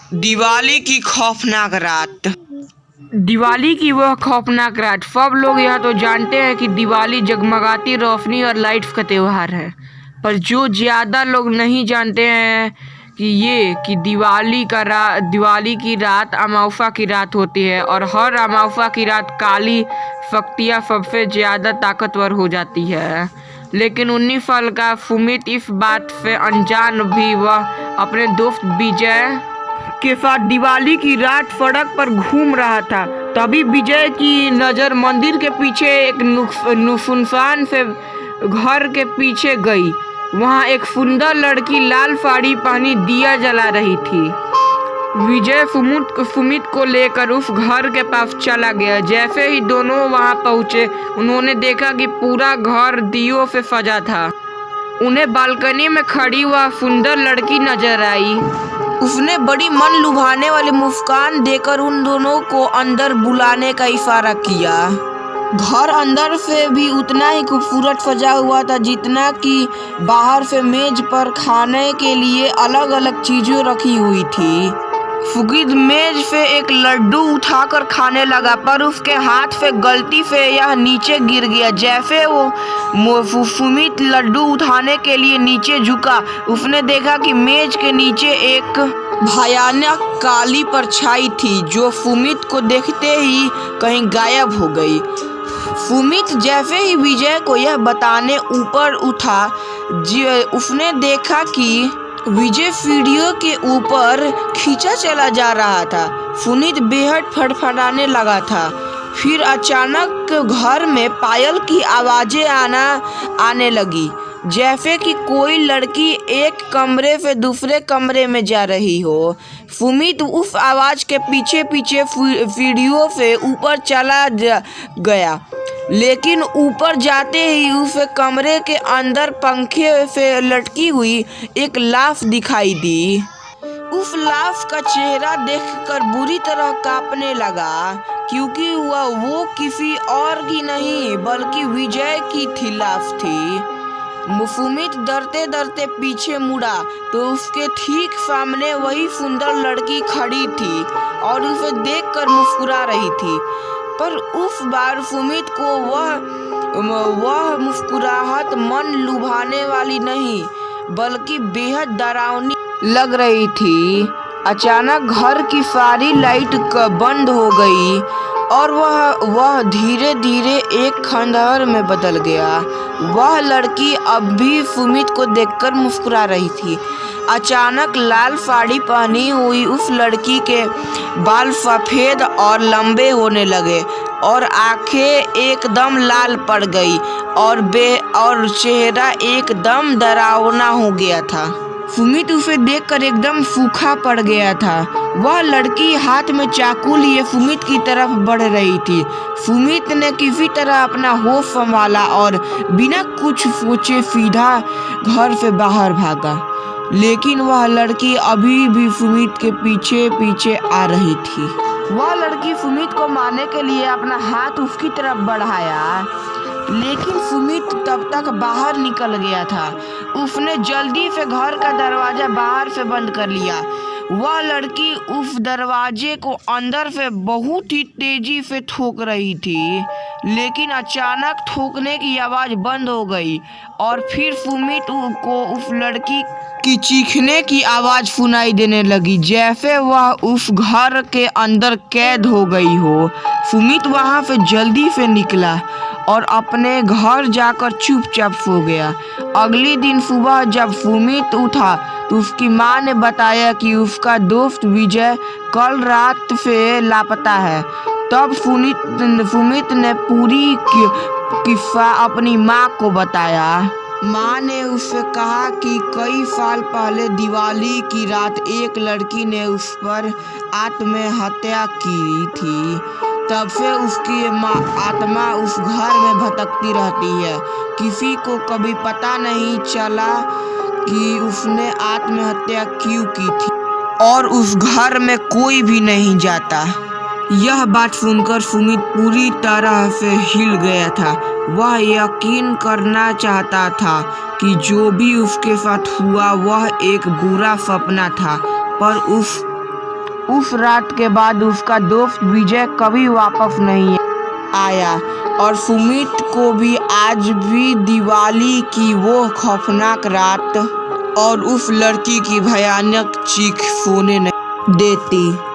दिवाली की खौफनाक रात। दिवाली की वह खौफनाक रात। सब लोग यह तो जानते हैं कि दिवाली जगमगाती रोशनी और लाइट्स का त्योहार है, पर जो ज़्यादा लोग नहीं जानते हैं कि दिवाली की रात अमावस्या की रात होती है, और हर अमावस्या की रात काली शक्तियाँ सबसे ज़्यादा ताकतवर हो जाती है। लेकिन 19 साल का सुमित इस बात से अनजान भी वह अपने दोस्त विजय के साथ दिवाली की रात सड़क पर घूम रहा था। तभी विजय की नज़र मंदिर के पीछे एक सुनसान से घर के पीछे गई। वहाँ एक सुंदर लड़की लाल साड़ी पहनी दिया जला रही थी। विजय सुमित को लेकर उस घर के पास चला गया। जैसे ही दोनों वहाँ पहुँचे, उन्होंने देखा कि पूरा घर दियों से सजा था। उन्हें बालकनी में खड़ी वह सुंदर लड़की नजर आई। उसने बड़ी मन लुभाने वाली मुस्कान देकर उन दोनों को अंदर बुलाने का इशारा किया। घर अंदर से भी उतना ही खूबसूरत सजा हुआ था जितना कि बाहर से मेज पर खाने के लिए अलग अलग चीजें रखी हुई थी। फुगिद मेज से एक लड्डू उठाकर खाने लगा, पर उसके हाथ से गलती से यह नीचे गिर गया। जैसे वो सुमित लड्डू उठाने के लिए नीचे झुका, उसने देखा कि मेज के नीचे एक भयानक काली परछाई थी जो सुमित को देखते ही कहीं गायब हो गई। सुमित जैसे ही विजय को यह बताने ऊपर उठा, उसने देखा कि विजय सीढ़ियों के ऊपर खींचा चला जा रहा था। सुमित बेहद फड़फड़ाने लगा था। फिर अचानक घर में पायल की आवाज़ें आने लगी, जैसे कि कोई लड़की एक कमरे से दूसरे कमरे में जा रही हो। सुमित उस आवाज़ के पीछे पीछे सीढ़ियों से ऊपर चला गया, लेकिन ऊपर जाते ही उस कमरे के अंदर पंखे से लटकी हुई एक लाश दिखाई दी। उस लाश का चेहरा देखकर बुरी तरह कांपने लगा, क्योंकि वो किसी और की नहीं बल्कि विजय की थी लाश थी। सुमित डरते डरते पीछे मुड़ा तो उसके ठीक सामने वही सुंदर लड़की खड़ी थी और उसे देखकर मुस्कुरा रही थी। पर उस बार सुमित को वह मुस्कुराहट मन लुभाने वाली नहीं बल्कि बेहद डरावनी लग रही थी। अचानक घर की सारी लाइट बंद हो गई और वह धीरे धीरे एक खंडहर में बदल गया। वह लड़की अब भी सुमित को देखकर मुस्कुरा रही थी। अचानक लाल साड़ी पहनी हुई उस लड़की के बाल सफ़ेद और लंबे होने लगे और आंखें एकदम लाल पड़ गई और चेहरा एकदम डरावना हो गया था। सुमित उसे देखकर एकदम सूखा पड़ गया था। वह लड़की हाथ में चाकू लिए सुमित की तरफ बढ़ रही थी। सुमित ने किसी तरह अपना होश संभाला और बिना कुछ सोचे सीधा घर से बाहर भागा, लेकिन वह लड़की अभी भी सुमित के पीछे पीछे आ रही थी। वह लड़की सुमित को मारने के लिए अपना हाथ उसकी तरफ बढ़ाया, लेकिन सुमित तब तक बाहर निकल गया था। उसने जल्दी से घर का दरवाजा बाहर से बंद कर लिया। वह लड़की उस दरवाजे को अंदर से बहुत ही तेजी से ठोक रही थी, लेकिन अचानक ठोकने की आवाज़ बंद हो गई और फिर सुमित को उस लड़की की चीखने की आवाज़ सुनाई देने लगी, जैसे वह उस घर के अंदर कैद हो गई हो। सुमित वहाँ से जल्दी से निकला और अपने घर जाकर चुपचाप सो गया। अगले दिन सुबह जब सुमित उठा तो उसकी माँ ने बताया कि उसका दोस्त विजय कल रात से लापता है। तब सुमित ने पूरी किस्सा अपनी माँ को बताया। माँ ने उससे कहा कि कई साल पहले दिवाली की रात एक लड़की ने उस पर आत्महत्या की थी। तब से उसकी आत्मा उस घर में भटकती रहती है। किसी को कभी पता नहीं चला कि उसने आत्महत्या क्यों की थी और उस घर में कोई भी नहीं जाता। यह बात सुनकर सुमित पूरी तरह से हिल गया था। वह यकीन करना चाहता था कि जो भी उसके साथ हुआ वह एक बुरा सपना था, पर उस रात के बाद उसका दोस्त विजय कभी वापस नहीं आया और सुमित को भी आज भी दिवाली की वो खौफनाक रात और उस लड़की की भयानक चीख सोने नहीं देती।